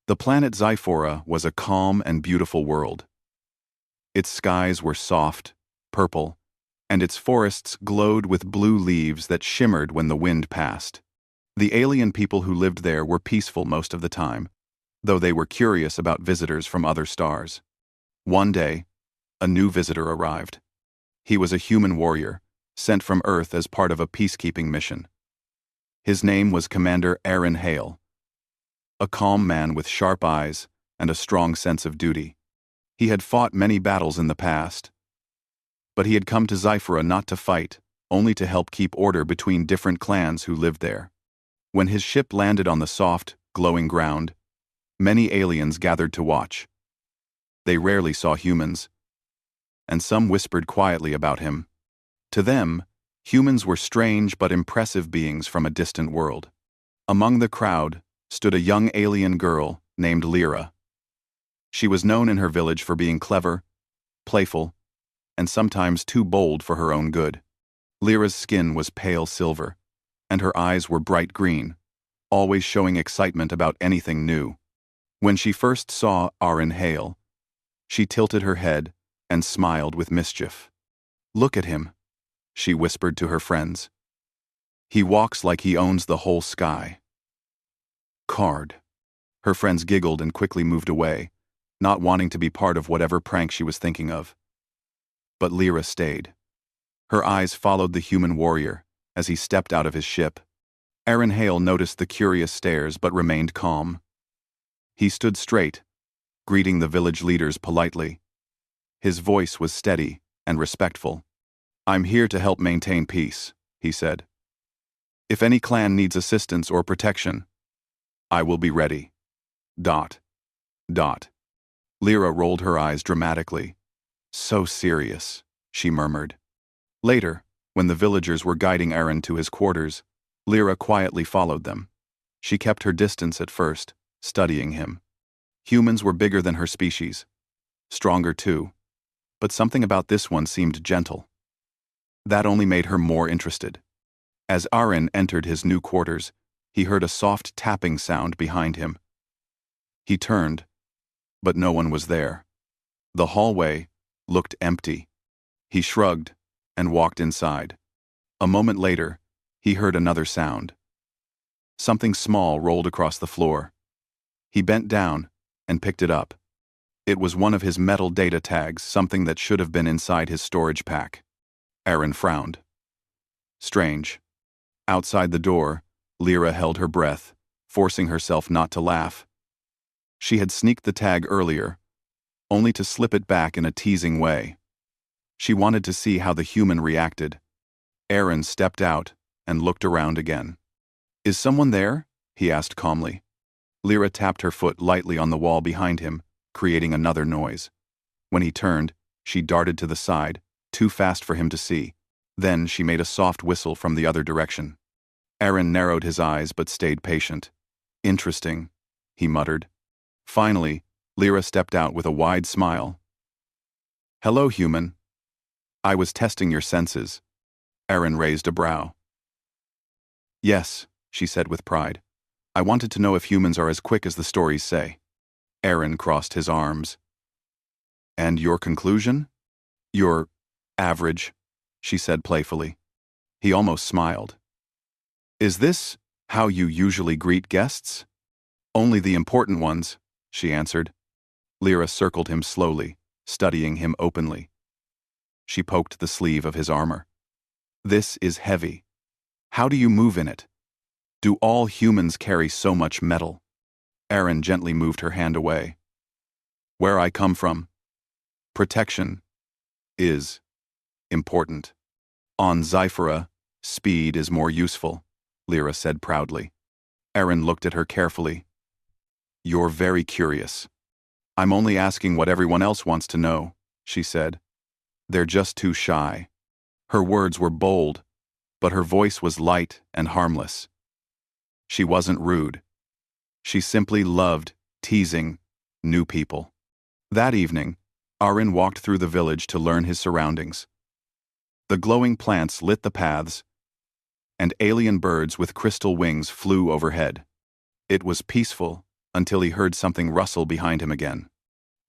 The planet Zyphora was a calm and beautiful world. Its skies were soft, purple, and its forests glowed with blue leaves that shimmered when the wind passed. The alien people who lived there were peaceful most of the time, though they were curious about visitors from other stars. One day, a new visitor arrived. He was a human warrior, sent from Earth as part of a peacekeeping mission. His name was Commander Aaron Hale, a calm man with sharp eyes and a strong sense of duty. He had fought many battles in the past, but he had come to Zyphora not to fight, only to help keep order between different clans who lived there. When his ship landed on the soft, glowing ground, many aliens gathered to watch. They rarely saw humans, and some whispered quietly about him. To them, humans were strange but impressive beings from a distant world. Among the crowd stood a young alien girl named Lyra. She was known in her village for being clever, playful, and sometimes too bold for her own good. Lyra's skin was pale silver, and her eyes were bright green, always showing excitement about anything new. When she first saw Aaron Hale, she tilted her head and smiled with mischief. "Look at him," she whispered to her friends. "He walks like he owns the whole sky." Card. Her friends giggled and quickly moved away, not wanting to be part of whatever prank she was thinking of. But Lyra stayed. Her eyes followed the human warrior as he stepped out of his ship. Aaron Hale noticed the curious stares but remained calm. He stood straight, greeting the village leaders politely. His voice was steady and respectful. "I'm here to help maintain peace," he said. "If any clan needs assistance or protection, I will be ready. ... Lyra rolled her eyes dramatically. "So serious," she murmured. Later, when the villagers were guiding Aaron to his quarters, Lyra quietly followed them. She kept her distance at first, studying him. Humans were bigger than her species, stronger too, but something about this one seemed gentle. That only made her more interested. As Aaron entered his new quarters, he heard a soft tapping sound behind him. He turned, but no one was there. The hallway looked empty. He shrugged and walked inside. A moment later, he heard another sound. Something small rolled across the floor. He bent down and picked it up. It was one of his metal data tags, something that should have been inside his storage pack. Aaron frowned. Strange. Outside the door, Lyra held her breath, forcing herself not to laugh. She had sneaked the tag earlier, only to slip it back in a teasing way. She wanted to see how the human reacted. Aaron stepped out and looked around again. "Is someone there?" he asked calmly. Lyra tapped her foot lightly on the wall behind him, creating another noise. When he turned, she darted to the side, too fast for him to see. Then she made a soft whistle from the other direction. Aaron narrowed his eyes but stayed patient. "Interesting," he muttered. Finally, Lyra stepped out with a wide smile. "Hello, human. I was testing your senses." Aaron raised a brow. "Yes," she said with pride. "I wanted to know if humans are as quick as the stories say." Aaron crossed his arms. "And your conclusion?" "You're average," she said playfully. He almost smiled. "Is this how you usually greet guests?" "Only the important ones," she answered. Lyra circled him slowly, studying him openly. She poked the sleeve of his armor. "This is heavy. How do you move in it? Do all humans carry so much metal?" Aaron gently moved her hand away. "Where I come from, protection is important. On Zyphora, speed is more useful," Lyra said proudly. Aaron looked at her carefully. "You're very curious." "I'm only asking what everyone else wants to know," she said. "They're just too shy." Her words were bold, but her voice was light and harmless. She wasn't rude. She simply loved teasing new people. That evening, Aaron walked through the village to learn his surroundings. The glowing plants lit the paths, and alien birds with crystal wings flew overhead. It was peaceful until he heard something rustle behind him again.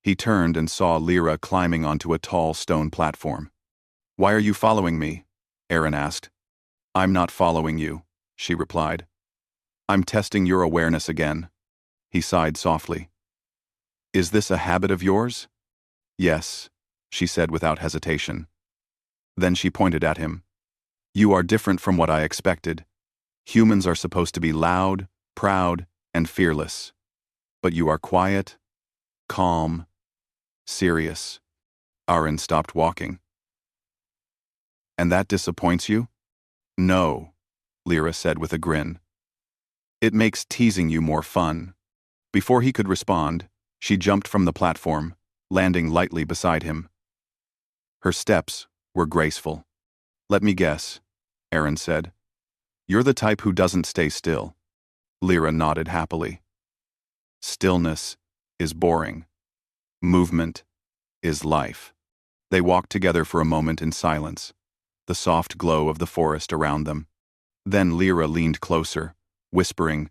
He turned and saw Lyra climbing onto a tall stone platform. "Why are you following me?" Aaron asked. "I'm not following you," she replied. "I'm testing your awareness again." He sighed softly. "Is this a habit of yours?" "Yes," she said without hesitation. Then she pointed at him. "You are different from what I expected. Humans are supposed to be loud, proud, and fearless. But you are quiet, calm, serious." Aaron stopped walking. "And that disappoints you?" "No," Lyra said with a grin. "It makes teasing you more fun." Before he could respond, she jumped from the platform, landing lightly beside him. Her steps were graceful. "Let me guess," Aaron said. "You're the type who doesn't stay still." Lyra nodded happily. "Stillness is boring. Movement is life." They walked together for a moment in silence, the soft glow of the forest around them. Then Lyra leaned closer, whispering,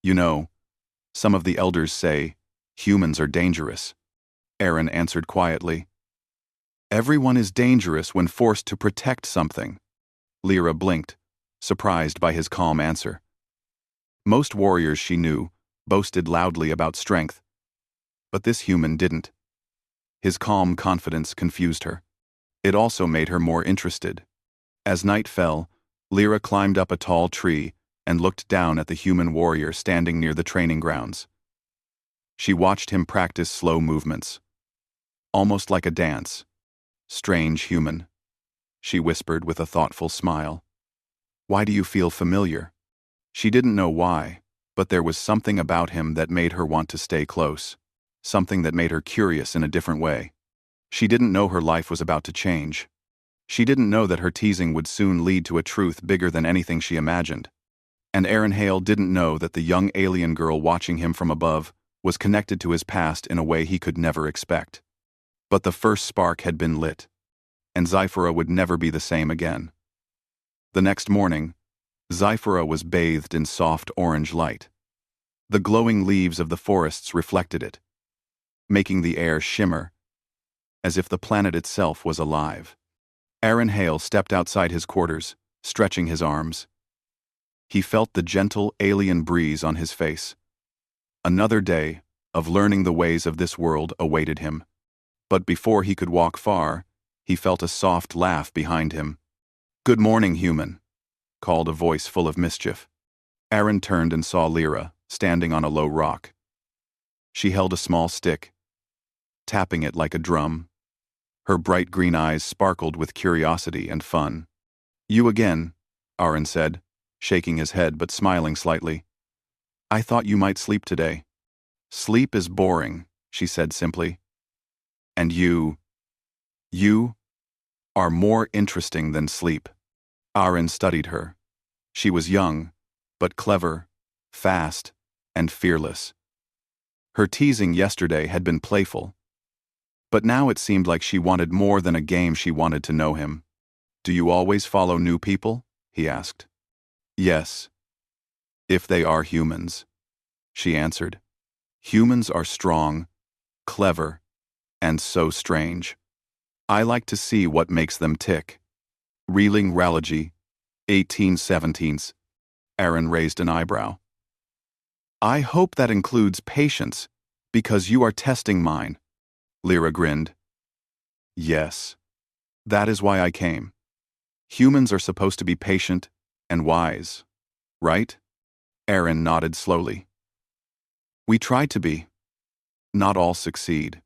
"You know, some of the elders say humans are dangerous." Aaron answered quietly, "Everyone is dangerous when forced to protect something." Lyra blinked, surprised by his calm answer. Most warriors she knew boasted loudly about strength, but this human didn't. His calm confidence confused her. It also made her more interested. As night fell, Lyra climbed up a tall tree and looked down at the human warrior standing near the training grounds. She watched him practice slow movements, almost like a dance. "Strange human," she whispered with a thoughtful smile. "Why do you feel familiar?" She didn't know why, but there was something about him that made her want to stay close, something that made her curious in a different way. She didn't know her life was about to change. She didn't know that her teasing would soon lead to a truth bigger than anything she imagined. And Aaron Hale didn't know that the young alien girl watching him from above was connected to his past in a way he could never expect. But the first spark had been lit, and Zyphora would never be the same again. The next morning, Zyphora was bathed in soft orange light. The glowing leaves of the forests reflected it, making the air shimmer, as if the planet itself was alive. Aaron Hale stepped outside his quarters, stretching his arms. He felt the gentle alien breeze on his face. Another day of learning the ways of this world awaited him. But before he could walk far, he felt a soft laugh behind him. "Good morning, human," called a voice full of mischief. Aaron turned and saw Lyra, standing on a low rock. She held a small stick, tapping it like a drum. Her bright green eyes sparkled with curiosity and fun. "You again," Aaron said, shaking his head but smiling slightly. "I thought you might sleep today." "Sleep is boring," she said simply. "And you are more interesting than sleep." Aaron studied her. She was young, but clever, fast, and fearless. Her teasing yesterday had been playful, but now it seemed like she wanted more than a game. She wanted to know him. "Do you always follow new people?" he asked. "Yes, if they are humans," she answered. "Humans are strong, clever, and so strange. I like to see what makes them tick." Reeling Ralogy, 1817. Aaron raised an eyebrow. "I hope that includes patience, because you are testing mine." Lyra grinned. "Yes, that is why I came. Humans are supposed to be patient and wise, right?" Aaron nodded slowly. "We try to be. Not all succeed."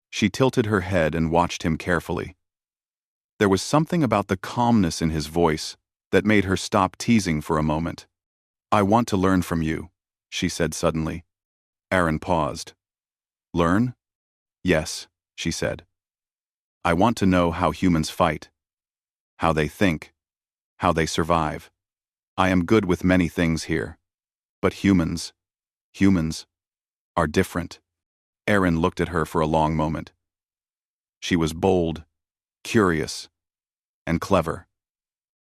She tilted her head and watched him carefully. There was something about the calmness in his voice that made her stop teasing for a moment. "I want to learn from you," she said suddenly. Aaron paused. "Learn?" "Yes," she said. "I want to know how humans fight, how they think, how they survive. I am good with many things here, but humans are different." Aaron looked at her for a long moment. She was bold, curious, and clever.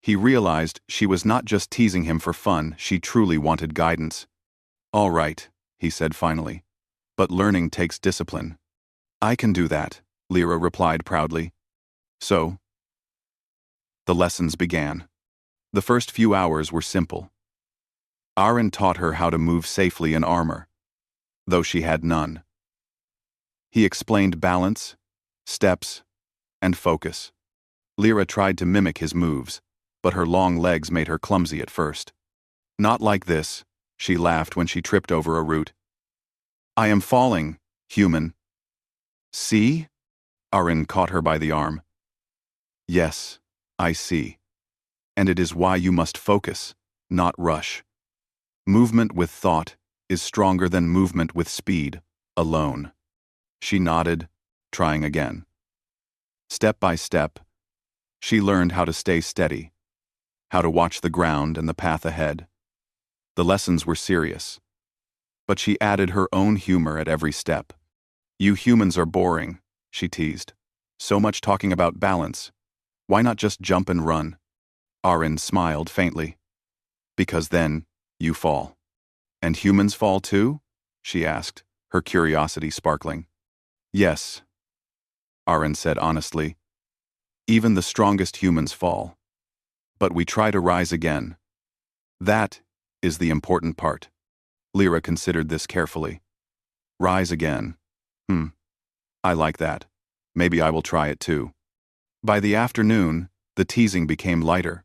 He realized she was not just teasing him for fun, she truly wanted guidance. "All right," he said finally. But learning takes discipline. I can do that, Lyra replied proudly. So, the lessons began. The first few hours were simple. Aaron taught her how to move safely in armor, though she had none. He explained balance, steps, and focus. Lyra tried to mimic his moves, but her long legs made her clumsy at first. Not like this, she laughed when she tripped over a root. I am falling, human. See? Aaron caught her by the arm. Yes, I see. And it is why you must focus, not rush. Movement with thought is stronger than movement with speed, alone. She nodded, trying again. Step by step, she learned how to stay steady, how to watch the ground and the path ahead. The lessons were serious, but she added her own humor at every step. You humans are boring, she teased. So much talking about balance. Why not just jump and run? Aaron smiled faintly. Because then, you fall. And humans fall too? She asked, her curiosity sparkling. Yes, Aaron said honestly. Even the strongest humans fall. But we try to rise again. That is the important part. Lyra considered this carefully. Rise again. I like that. Maybe I will try it too. By the afternoon, the teasing became lighter.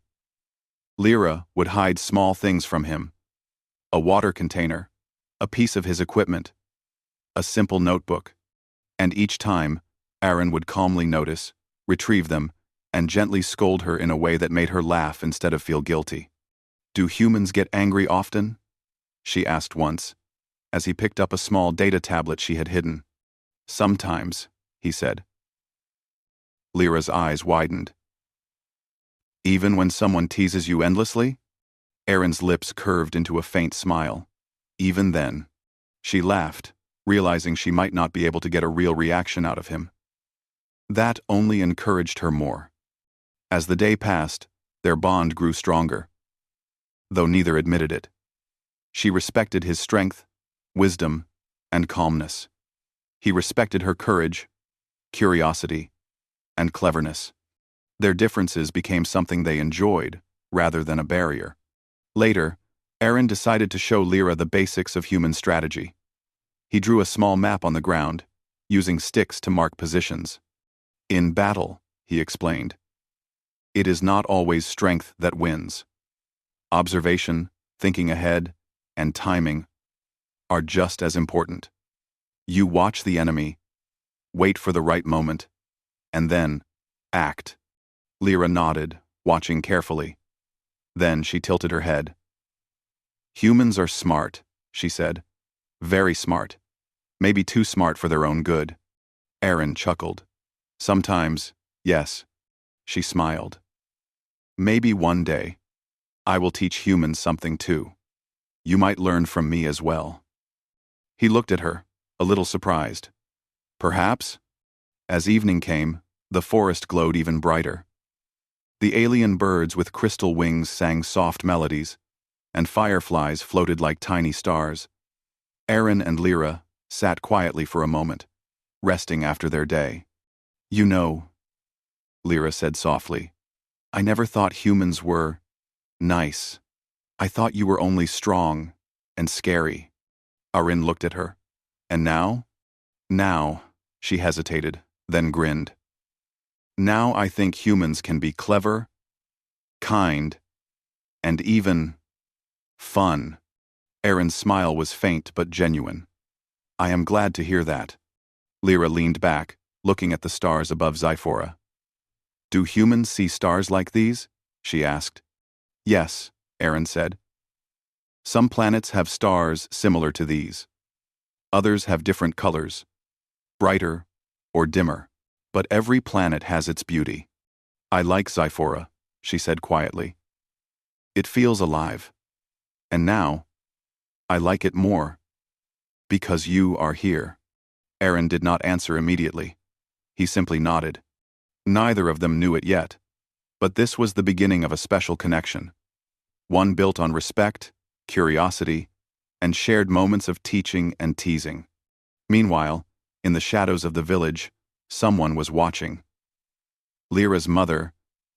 Lyra would hide small things from him. A water container, a piece of his equipment, a simple notebook. And each time, Aaron would calmly notice, retrieve them, and gently scold her in a way that made her laugh instead of feel guilty. Do humans get angry often? She asked once, as he picked up a small data tablet she had hidden. Sometimes, he said. Lyra's eyes widened. Even when someone teases you endlessly? Aaron's lips curved into a faint smile. Even then. She laughed, realizing she might not be able to get a real reaction out of him. That only encouraged her more. As the day passed, their bond grew stronger, though neither admitted it. She respected his strength, wisdom, and calmness. He respected her courage, curiosity, and cleverness. Their differences became something they enjoyed, rather than a barrier. Later, Aaron decided to show Lyra the basics of human strategy. He drew a small map on the ground, using sticks to mark positions. In battle, he explained, it is not always strength that wins. Observation, thinking ahead, and timing are just as important. You watch the enemy, wait for the right moment, and then act. Lyra nodded, watching carefully. Then she tilted her head. Humans are smart, she said. Very smart. Maybe too smart for their own good. Aaron chuckled. Sometimes, yes. She smiled. Maybe one day, I will teach humans something too. You might learn from me as well. He looked at her, a little surprised. Perhaps? As evening came, the forest glowed even brighter. The alien birds with crystal wings sang soft melodies, and fireflies floated like tiny stars. Aaron and Lyra sat quietly for a moment, resting after their day. You know, Lyra said softly, I never thought humans were nice. I thought you were only strong and scary. Aaron looked at her. And now? Now, she hesitated, then grinned. Now I think humans can be clever, kind, and even fun. Aaron's smile was faint but genuine. I am glad to hear that. Lyra leaned back, looking at the stars above Sci-Fi. Do humans see stars like these? She asked. Yes, Aaron said. Some planets have stars similar to these. Others have different colors, brighter or dimmer. But every planet has its beauty. I like Sci-Fi, she said quietly. It feels alive. And now, I like it more. Because you are here. Aaron did not answer immediately. He simply nodded. Neither of them knew it yet. But this was the beginning of a special connection. One built on respect, curiosity, and shared moments of teaching and teasing. Meanwhile, in the shadows of the village, someone was watching. Lyra's mother,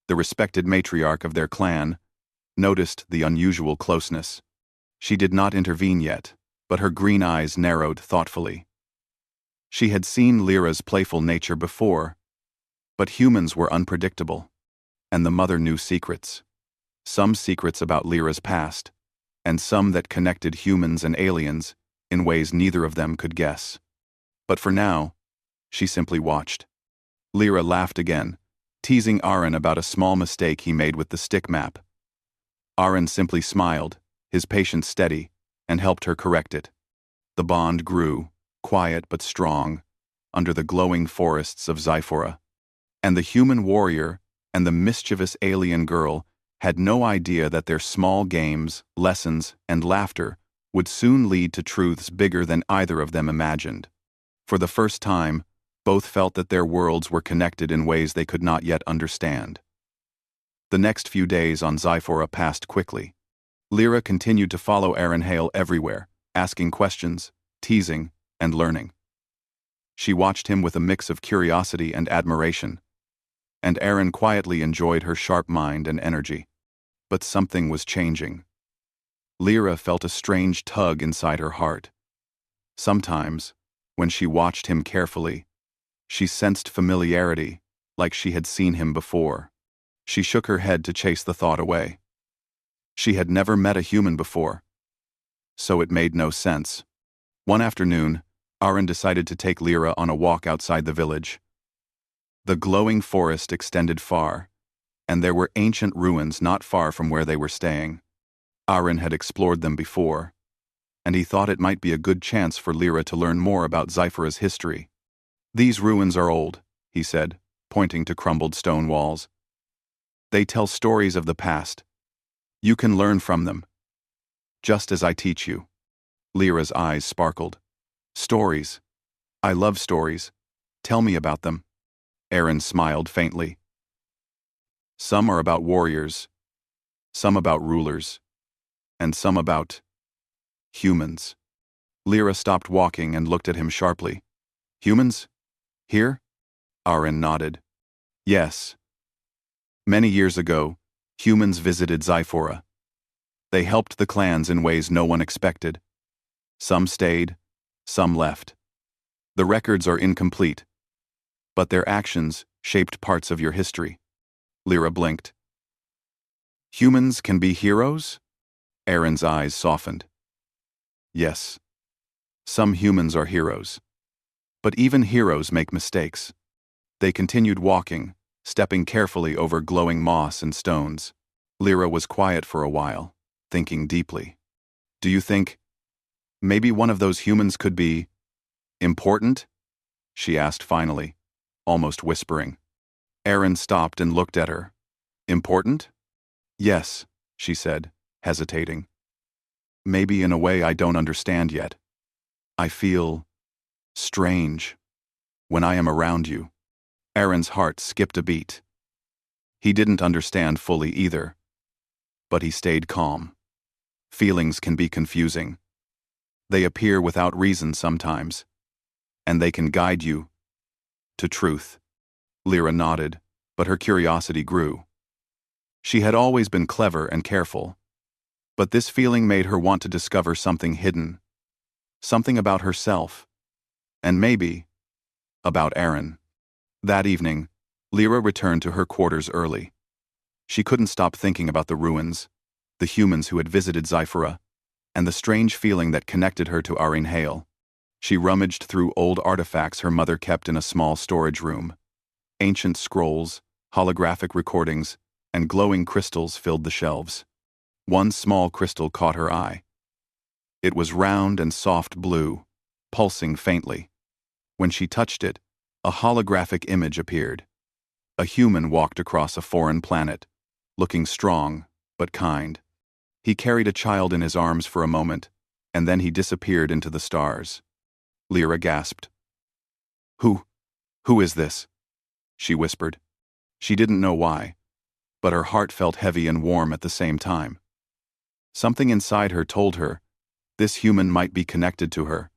the respected matriarch of their clan, noticed the unusual closeness. She did not intervene yet, but her green eyes narrowed thoughtfully. She had seen Lyra's playful nature before, but humans were unpredictable, and the mother knew secrets. Some secrets about Lyra's past, and some that connected humans and aliens in ways neither of them could guess. But for now, she simply watched. Lyra laughed again, teasing Aaron about a small mistake he made with the stick map. Aaron simply smiled, his patience steady, and helped her correct it. The bond grew, quiet but strong, under the glowing forests of Zyphora. And the human warrior and the mischievous alien girl had no idea that their small games, lessons, and laughter would soon lead to truths bigger than either of them imagined. For the first time, both felt that their worlds were connected in ways they could not yet understand. The next few days on Zyphora passed quickly. Lyra continued to follow Aaron Hale everywhere, asking questions, teasing, and learning. She watched him with a mix of curiosity and admiration, and Aaron quietly enjoyed her sharp mind and energy. But something was changing. Lyra felt a strange tug inside her heart. Sometimes, when she watched him carefully, she sensed familiarity, like she had seen him before. She shook her head to chase the thought away. She had never met a human before, so it made no sense. One afternoon, Aaron decided to take Lyra on a walk outside the village. The glowing forest extended far, and there were ancient ruins not far from where they were staying. Aaron had explored them before, and he thought it might be a good chance for Lyra to learn more about Zyphora's history. "These ruins are old," he said, pointing to crumbled stone walls. "They tell stories of the past. You can learn from them, just as I teach you." Lyra's eyes sparkled. "Stories. I love stories. Tell me about them." Aaron smiled faintly. "Some are about warriors, some about rulers, and some about humans." Lyra stopped walking and looked at him sharply. "Humans? Here?" Aaron nodded. "Yes. Many years ago, humans visited Zyphora. They helped the clans in ways no one expected. Some stayed, some left. The records are incomplete, but their actions shaped parts of your history." Lyra blinked. "Humans can be heroes?" Aaron's eyes softened. "Yes. Some humans are heroes. But even heroes make mistakes." They continued walking, stepping carefully over glowing moss and stones. Lyra was quiet for a while, thinking deeply. "Do you think maybe one of those humans could be important?" she asked finally, almost whispering. Aaron stopped and looked at her. "Important?" "Yes," she said, hesitating. "Maybe in a way I don't understand yet. I feel strange when I am around you." Aaron's heart skipped a beat. He didn't understand fully either, but he stayed calm. Feelings can be confusing. They appear without reason sometimes, and they can guide you to truth. Lyra nodded, but her curiosity grew. She had always been clever and careful, but this feeling made her want to discover something hidden, something about herself, and maybe about Aaron. That evening, Lyra returned to her quarters early. She couldn't stop thinking about the ruins, the humans who had visited Zyphora, and the strange feeling that connected her to Aaron Hale. She rummaged through old artifacts her mother kept in a small storage room. Ancient scrolls, holographic recordings, and glowing crystals filled the shelves. One small crystal caught her eye. It was round and soft blue, pulsing faintly. When she touched it, a holographic image appeared. A human walked across a foreign planet, looking strong but kind. He carried a child in his arms for a moment, and then he disappeared into the stars. Lyra gasped. Who is this?" she whispered. She didn't know why, but her heart felt heavy and warm at the same time. Something inside her told her This human might be connected to her,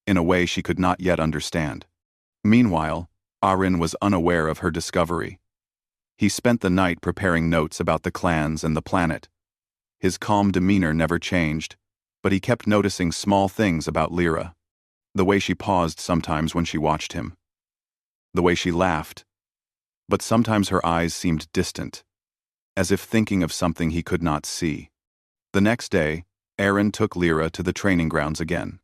in a way she could not yet understand. Meanwhile, Arin was unaware of her discovery. He spent the night preparing notes about the clans and the planet. His calm demeanor never changed, but he kept noticing small things about Lyra. The way she paused sometimes when she watched him. The way she laughed, but sometimes her eyes seemed distant, as if thinking of something he could not see. The next day, Aaron took Lyra to the training grounds again.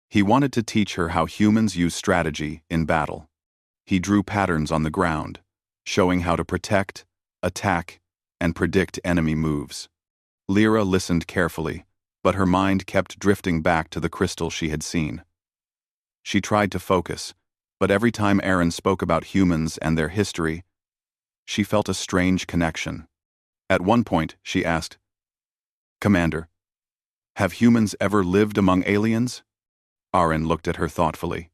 He wanted to teach her how humans use strategy in battle. He drew patterns on the ground, showing how to protect, attack, and predict enemy moves. Lyra listened carefully, but her mind kept drifting back to the crystal she had seen. She tried to focus, but every time Aaron spoke about humans and their history, she felt a strange connection. At one point, she asked, "Commander, have humans ever lived among aliens?" Aaron looked at her thoughtfully.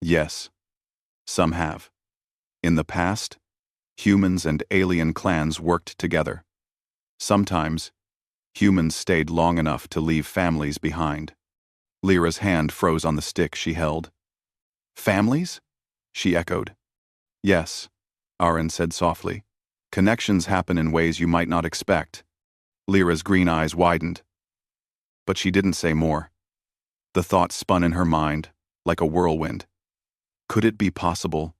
"Yes, some have. In the past, humans and alien clans worked together. Sometimes, humans stayed long enough to leave families behind." Lyra's hand froze on the stick she held. "Families?" she echoed. "Yes," Aaron said softly. "Connections happen in ways you might not expect." Lyra's green eyes widened, but she didn't say more. The thought spun in her mind, like a whirlwind. Could it be possible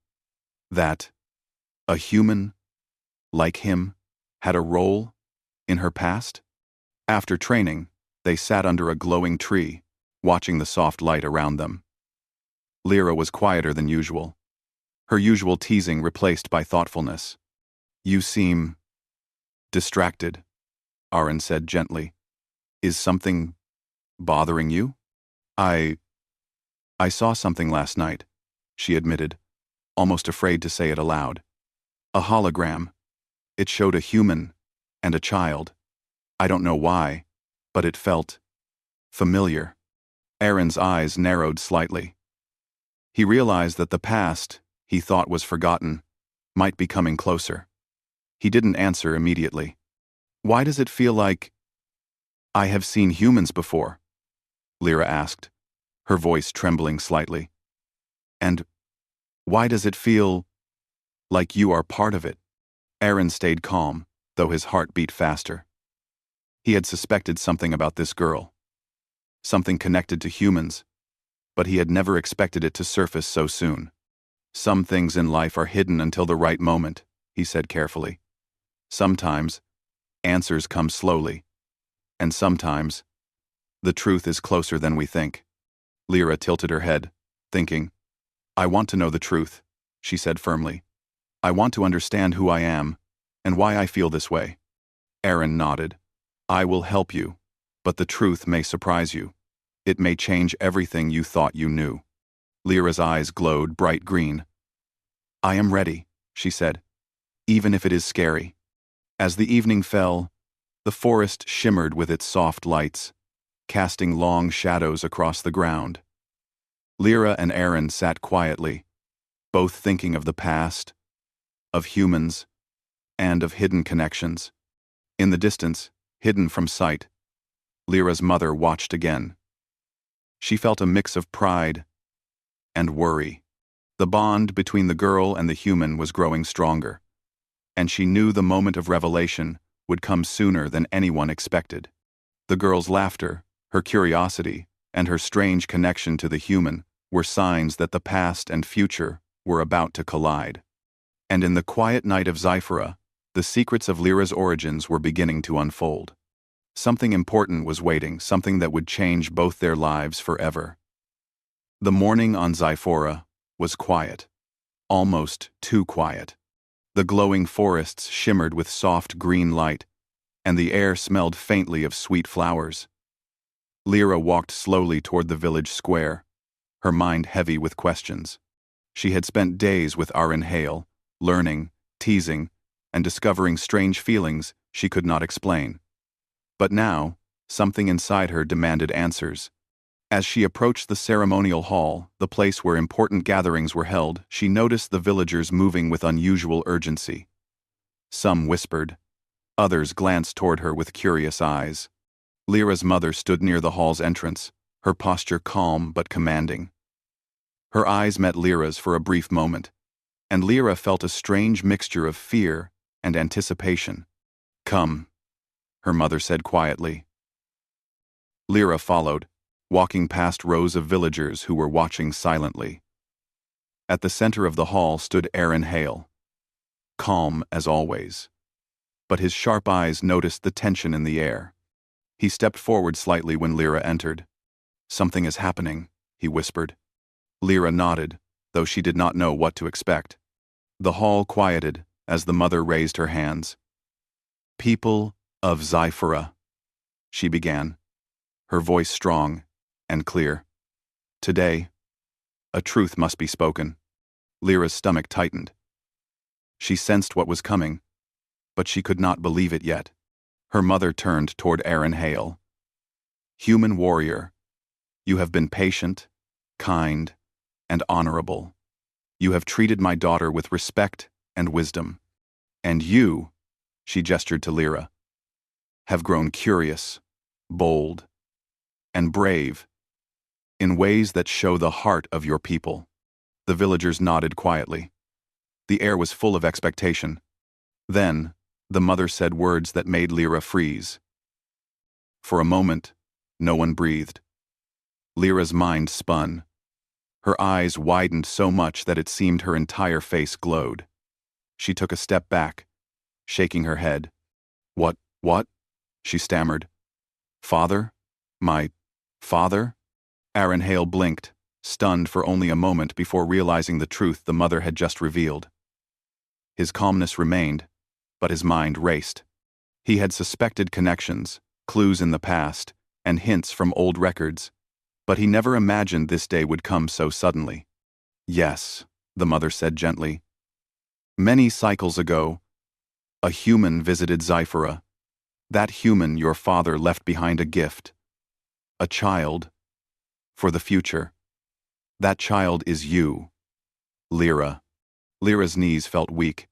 that a human, like him, had a role in her past? After training, they sat under a glowing tree, watching the soft light around them. Lyra was quieter than usual, her usual teasing replaced by thoughtfulness. "You seem distracted," Aaron said gently. "Is something bothering you?" I saw something last night," she admitted, almost afraid to say it aloud. "A hologram. It showed a human and a child. I don't know why, but it felt familiar." Aaron's eyes narrowed slightly. He realized that the past, he thought was forgotten, might be coming closer. He didn't answer immediately. "Why does it feel like I have seen humans before?" Lyra asked, her voice trembling slightly. "And why does it feel like you are part of it?" Aaron stayed calm, though his heart beat faster. He had suspected something about this girl, something connected to humans, but he had never expected it to surface so soon. "Some things in life are hidden until the right moment," he said carefully. "Sometimes, answers come slowly, and sometimes, the truth is closer than we think." Lyra tilted her head, thinking. "I want to know the truth," she said firmly. "I want to understand who I am, and why I feel this way." Aaron nodded. "I will help you, but the truth may surprise you. It may change everything you thought you knew." Lyra's eyes glowed bright green. "I am ready," she said, "even if it is scary." As the evening fell, the forest shimmered with its soft lights, casting long shadows across the ground. Lyra and Aaron sat quietly, both thinking of the past, of humans, and of hidden connections. In the distance, hidden from sight, Lyra's mother watched again. She felt a mix of pride and worry. The bond between the girl and the human was growing stronger, and she knew the moment of revelation would come sooner than anyone expected. The girl's laughter, her curiosity, and her strange connection to the human were signs that the past and future were about to collide. And in the quiet night of Sci-Fi, the secrets of Lyra's origins were beginning to unfold. Something important was waiting, something that would change both their lives forever. The morning on Sci-Fi was quiet, almost too quiet. The glowing forests shimmered with soft green light, and the air smelled faintly of sweet flowers. Lyra walked slowly toward the village square, her mind heavy with questions. She had spent days with Aaron Hale, learning, teasing, and discovering strange feelings she could not explain. But now, something inside her demanded answers. As she approached the ceremonial hall, the place where important gatherings were held, she noticed the villagers moving with unusual urgency. Some whispered, others glanced toward her with curious eyes. Lyra's mother stood near the hall's entrance, her posture calm but commanding. Her eyes met Lyra's for a brief moment, and Lyra felt a strange mixture of fear and anticipation. "Come," her mother said quietly. Lyra followed, walking past rows of villagers who were watching silently. At the center of the hall stood Aaron Hale, calm as always. But his sharp eyes noticed the tension in the air. He stepped forward slightly when Lyra entered. "Something is happening," he whispered. Lyra nodded, though she did not know what to expect. The hall quieted as the mother raised her hands. "People of Sci-Fi," she began, her voice strong and clear. "Today, a truth must be spoken." Lyra's stomach tightened. She sensed what was coming, but she could not believe it yet. Her mother turned toward Aaron Hale. "Human warrior, you have been patient, kind, and honorable. You have treated my daughter with respect and wisdom. And you," she gestured to Lyra, "have grown curious, bold, and brave in ways that show the heart of your people." The villagers nodded quietly. The air was full of expectation. Then, the mother said words that made Lyra freeze. For a moment, no one breathed. Lyra's mind spun. Her eyes widened so much that it seemed her entire face glowed. She took a step back, shaking her head. What? She stammered. "Father? My father?" Aaron Hale blinked, stunned for only a moment before realizing the truth the mother had just revealed. His calmness remained, but his mind raced. He had suspected connections, clues in the past, and hints from old records, but he never imagined this day would come so suddenly. "Yes," the mother said gently. "Many cycles ago, a human visited Sci-Fi. That human your father left behind a gift. A child. For the future. That child is you, Lyra." Lyra's knees felt weak.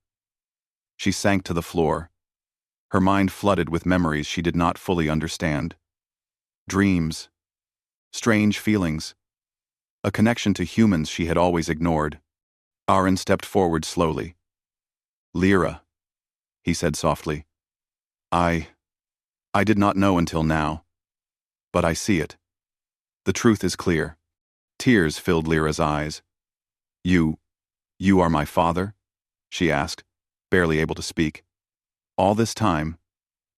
She sank to the floor. Her mind flooded with memories she did not fully understand. Dreams. Strange feelings. A connection to humans she had always ignored. Aaron stepped forward slowly. "Lyra," he said softly. I did not know until now. But I see it. The truth is clear." Tears filled Lyra's eyes. You are my father?" she asked, barely able to speak. "All this time,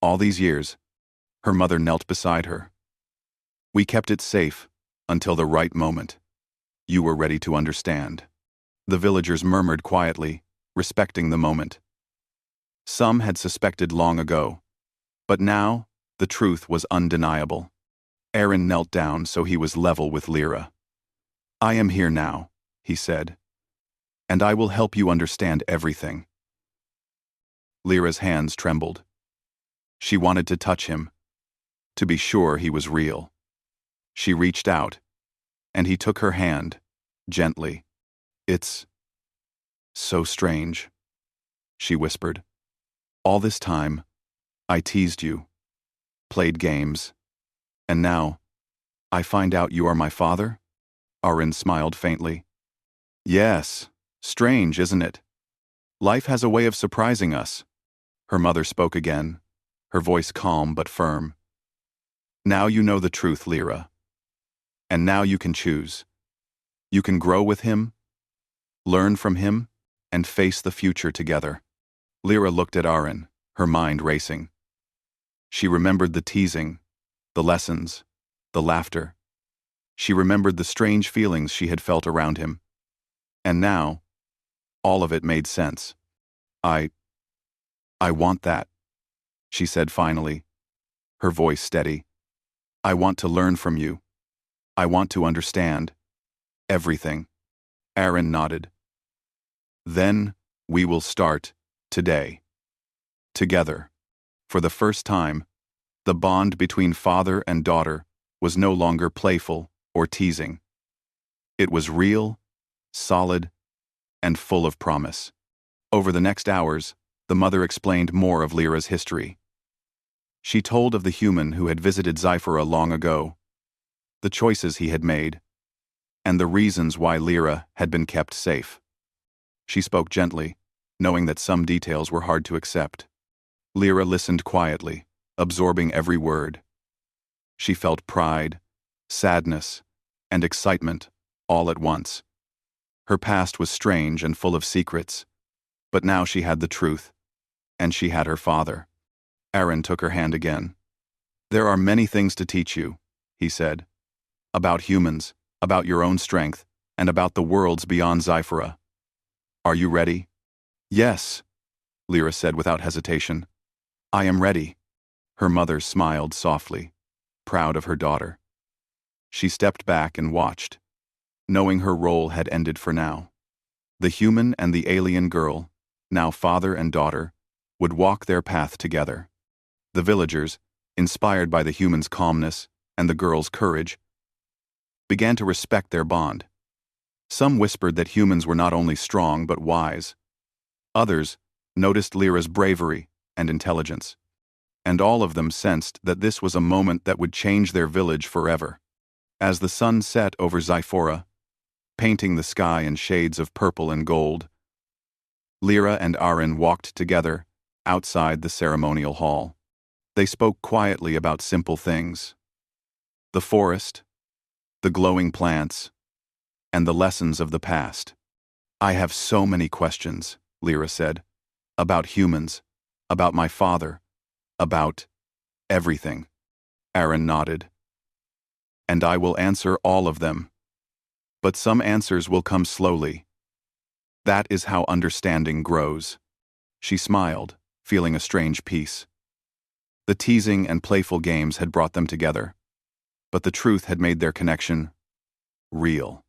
all these years." Her mother knelt beside her. "We kept it safe until the right moment. You were ready to understand." The villagers murmured quietly, respecting the moment. Some had suspected long ago, but now the truth was undeniable. Aaron knelt down so he was level with Lyra. "I am here now," he said, "and I will help you understand everything." Lyra's hands trembled. She wanted to touch him, to be sure he was real. She reached out, and he took her hand, gently. "It's so strange," she whispered. "All this time, I teased you, played games, and now, I find out you are my father?" Aaron smiled faintly. "Yes, strange, isn't it? Life has a way of surprising us." Her mother spoke again, her voice calm but firm. "Now you know the truth, Lyra. And now you can choose. You can grow with him, learn from him, and face the future together." Lyra looked at Aaron, her mind racing. She remembered the teasing, the lessons, the laughter. She remembered the strange feelings she had felt around him. And now, all of it made sense. I want that," she said finally, her voice steady. "I want to learn from you. I want to understand everything." Aaron nodded. "Then we will start today. Together." For the first time, the bond between father and daughter was no longer playful or teasing. It was real, solid, and full of promise. Over the next hours, the mother explained more of Lyra's history. She told of the human who had visited Zyphora long ago, the choices he had made, and the reasons why Lyra had been kept safe. She spoke gently, knowing that some details were hard to accept. Lyra listened quietly, absorbing every word. She felt pride, sadness, and excitement all at once. Her past was strange and full of secrets, but now she had the truth, and she had her father. Aaron took her hand again. "There are many things to teach you," he said. "About humans, about your own strength, and about the worlds beyond Zyphora. Are you ready?" "Yes," Lyra said without hesitation. "I am ready." Her mother smiled softly, proud of her daughter. She stepped back and watched, knowing her role had ended for now. The human and the alien girl, now father and daughter, would walk their path together. The villagers, inspired by the human's calmness and the girl's courage, began to respect their bond. Some whispered that humans were not only strong but wise. Others noticed Lyra's bravery and intelligence. And all of them sensed that this was a moment that would change their village forever. As the sun set over Zyphora, painting the sky in shades of purple and gold, Lyra and Aaron walked together outside the ceremonial hall. They spoke quietly about simple things: the forest, the glowing plants, and the lessons of the past. "I have so many questions," Lyra said, "about humans, about my father, about everything." Aaron nodded. "And I will answer all of them. But some answers will come slowly. That is how understanding grows." She smiled, feeling a strange peace. The teasing and playful games had brought them together, but the truth had made their connection real.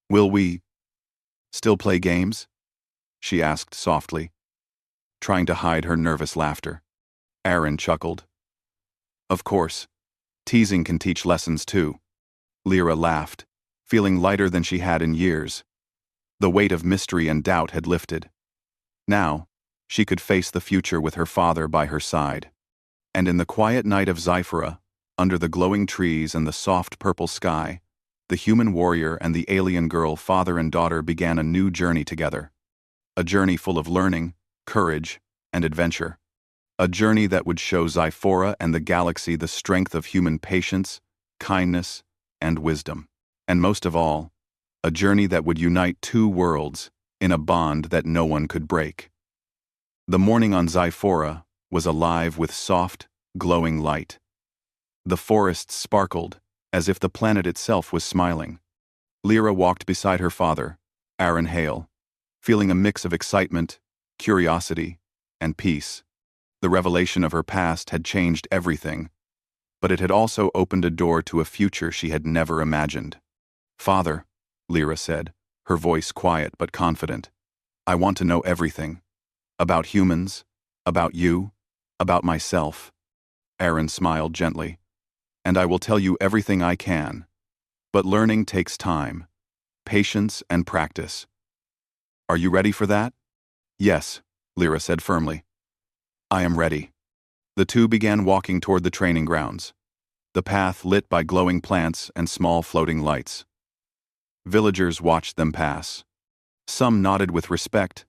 "Will we still play games?" she asked softly, trying to hide her nervous laughter. Aaron chuckled. "Of course. Teasing can teach lessons too." Lyra laughed, feeling lighter than she had in years. The weight of mystery and doubt had lifted. Now, she could face the future with her father by her side. And in the quiet night of Zyphora, under the glowing trees and the soft purple sky, the human warrior and the alien girl, father and daughter, began a new journey together. A journey full of learning, courage, and adventure. A journey that would show Zyphora and the galaxy the strength of human patience, kindness, and wisdom. And most of all, a journey that would unite two worlds in a bond that no one could break. The morning on Zyphora was alive with soft, glowing light. The forests sparkled, as if the planet itself was smiling. Lyra walked beside her father, Aaron Hale, feeling a mix of excitement, curiosity, and peace. The revelation of her past had changed everything, but it had also opened a door to a future she had never imagined. "Father," Lyra said, her voice quiet but confident, "I want to know everything. About humans, about you, about myself." Aaron smiled gently. "And I will tell you everything I can. But learning takes time, patience, and practice. Are you ready for that?" "Yes," Lyra said firmly. "I am ready." The two began walking toward the training grounds, the path lit by glowing plants and small floating lights. Villagers watched them pass. Some nodded with respect.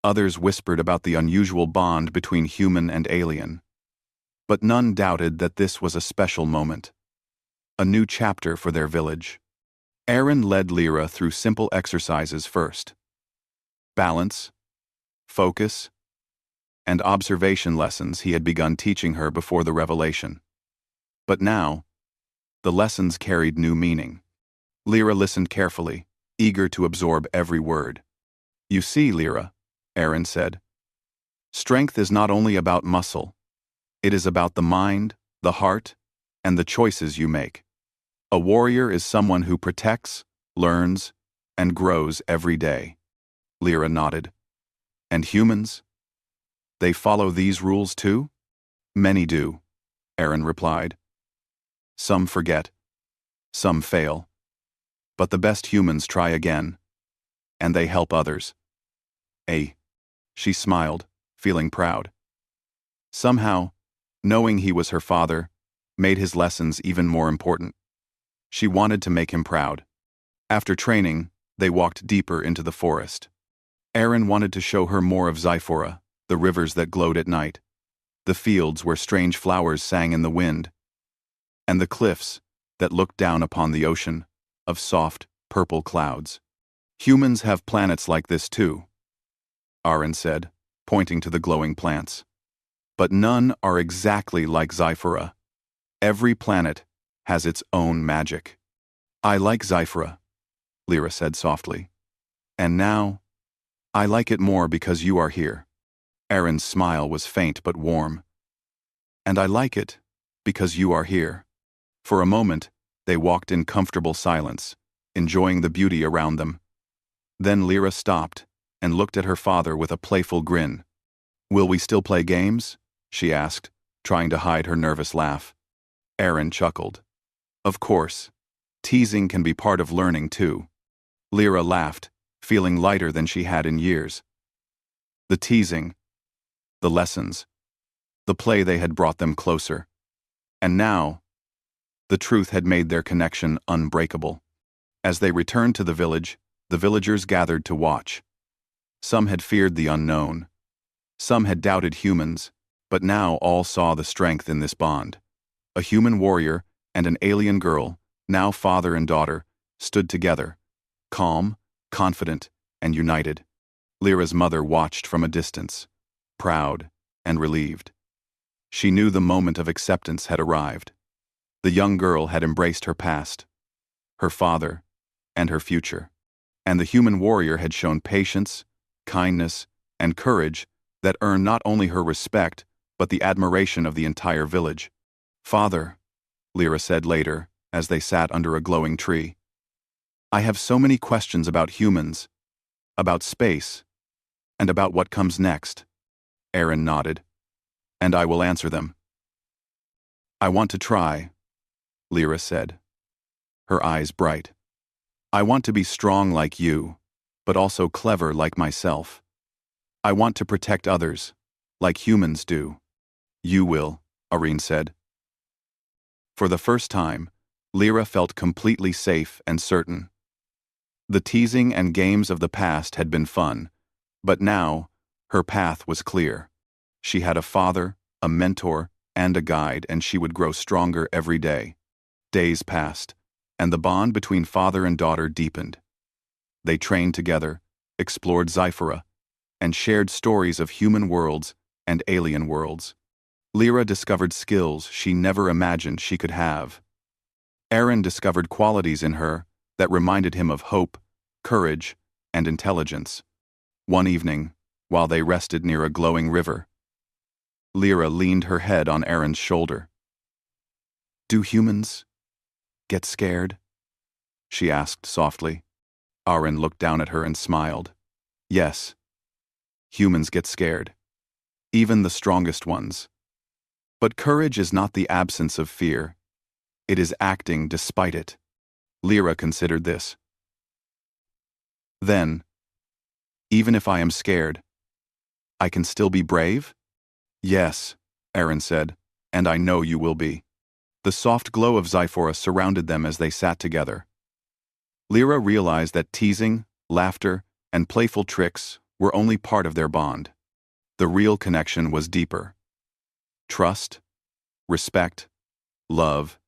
Others whispered about the unusual bond between human and alien. But none doubted that this was a special moment. A new chapter for their village. Aaron led Lyra through simple exercises first. Balance, focus, and observation lessons he had begun teaching her before the revelation. But now, the lessons carried new meaning. Lyra listened carefully, eager to absorb every word. "You see, Lyra," Aaron said, "strength is not only about muscle. It is about the mind, the heart, and the choices you make. A warrior is someone who protects, learns, and grows every day." Lyra nodded. "And humans? They follow these rules too?" "Many do," Aaron replied. "Some forget. Some fail. But the best humans try again. And they help others." She smiled, feeling proud. Somehow, Knowing he was her father made his lessons even more important. She wanted to make him proud. After training, they walked deeper into the forest. Aaron wanted to show her more of Zyphora, the rivers that glowed at night, the fields where strange flowers sang in the wind, and the cliffs that looked down upon the ocean of soft, purple clouds. Humans have planets like this too, Aaron said, pointing to the glowing plants. But none are exactly like Zyphora. Every planet has its own magic. I like Zyphora, Lyra said softly. And now, I like it more because you are here. Aaron's smile was faint but warm. And I like it because you are here. For a moment, they walked in comfortable silence, enjoying the beauty around them. Then Lyra stopped and looked at her father with a playful grin. Will we still play games? She asked, trying to hide her nervous laugh. Aaron chuckled. Of course. Teasing can be part of learning too. Lyra laughed, feeling lighter than she had in years. The teasing, the lessons, the play they had brought them closer. And now, the truth had made their connection unbreakable. As they returned to the village, the villagers gathered to watch. Some had feared the unknown. Some had doubted humans, but now all saw the strength in this bond. A human warrior and an alien girl, now father and daughter, stood together, calm, confident, and united. Lyra's mother watched from a distance, proud and relieved. She knew the moment of acceptance had arrived. The young girl had embraced her past, her father, and her future. And the human warrior had shown patience, kindness, and courage that earned not only her respect, but the admiration of the entire village. Father, Lyra said later, as they sat under a glowing tree, I have so many questions about humans, about space, and about what comes next. Aaron nodded. And I will answer them. I want to try, Lyra said, her eyes bright. I want to be strong like you, but also clever like myself. I want to protect others, like humans do. You will, Aaron said. For the first time, Lyra felt completely safe and certain. The teasing and games of the past had been fun, but now, her path was clear. She had a father, a mentor, and a guide, and she would grow stronger every day. Days passed, and the bond between father and daughter deepened. They trained together, explored Zyphora, and shared stories of human worlds and alien worlds. Lyra discovered skills she never imagined she could have. Aaron discovered qualities in her that reminded him of hope, courage, and intelligence. One evening, while they rested near a glowing river, Lyra leaned her head on Aaron's shoulder. Do humans get scared? She asked softly. Aaron looked down at her and smiled. Yes, humans get scared. Even the strongest ones. But courage is not the absence of fear. It is acting despite it. Lyra considered this. Then, even if I am scared, I can still be brave? Yes, Aaron said, and I know you will be. The soft glow of Zyphora surrounded them as they sat together. Lyra realized that teasing, laughter, and playful tricks were only part of their bond. The real connection was deeper. Trust, respect, love,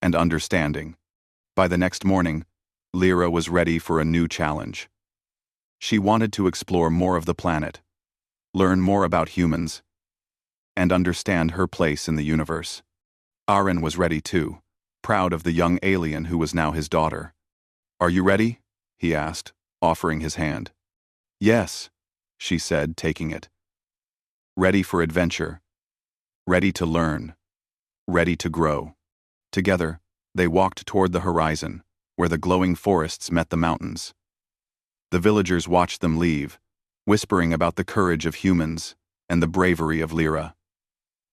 and understanding. By the next morning, Lyra was ready for a new challenge. She wanted to explore more of the planet, learn more about humans, and understand her place in the universe. Aaron was ready too, proud of the young alien who was now his daughter. Are you ready? He asked, offering his hand. Yes, she said, taking it. Ready for adventure. Ready to learn. Ready to grow. Together, they walked toward the horizon, where the glowing forests met the mountains. The villagers watched them leave, whispering about the courage of humans and the bravery of Lyra.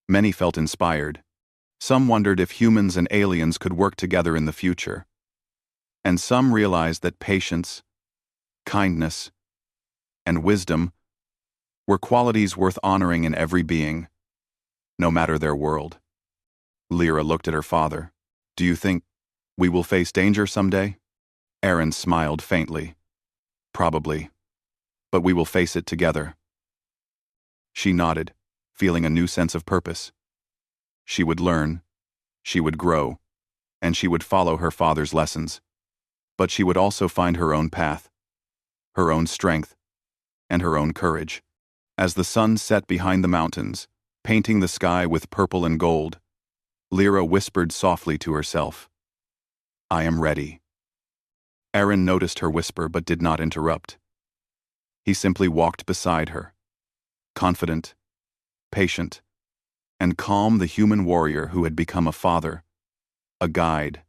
Many felt inspired. Some wondered if humans and aliens could work together in the future. And some realized that patience, kindness, and wisdom were qualities worth honoring in every being, no matter their world. Lyra looked at her father. Do you think we will face danger someday? Aaron smiled faintly. Probably. But we will face it together. She nodded, feeling a new sense of purpose. She would learn, she would grow, and she would follow her father's lessons. But she would also find her own path, her own strength, and her own courage. As the sun set behind the mountains, painting the sky with purple and gold, Lyra whispered softly to herself, I am ready. Aaron noticed her whisper but did not interrupt. He simply walked beside her, confident, patient, and calm, the human warrior who had become a father, a guide,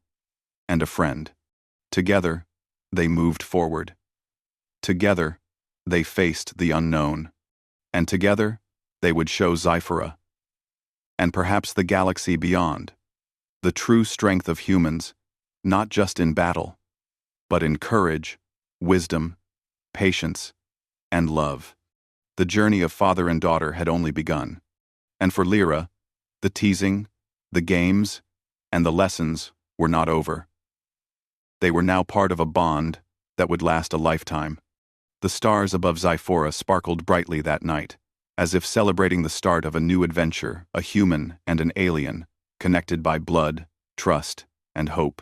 and a friend. Together, they moved forward. Together, they faced the unknown. And together, they would show Sci-Fi, and perhaps the galaxy beyond, the true strength of humans, not just in battle, but in courage, wisdom, patience, and love. The journey of father and daughter had only begun. And for Lyra, the teasing, the games, and the lessons were not over. They were now part of a bond that would last a lifetime. The stars above Sci-Fi sparkled brightly that night, as if celebrating the start of a new adventure, a human and an alien, connected by blood, trust, and hope.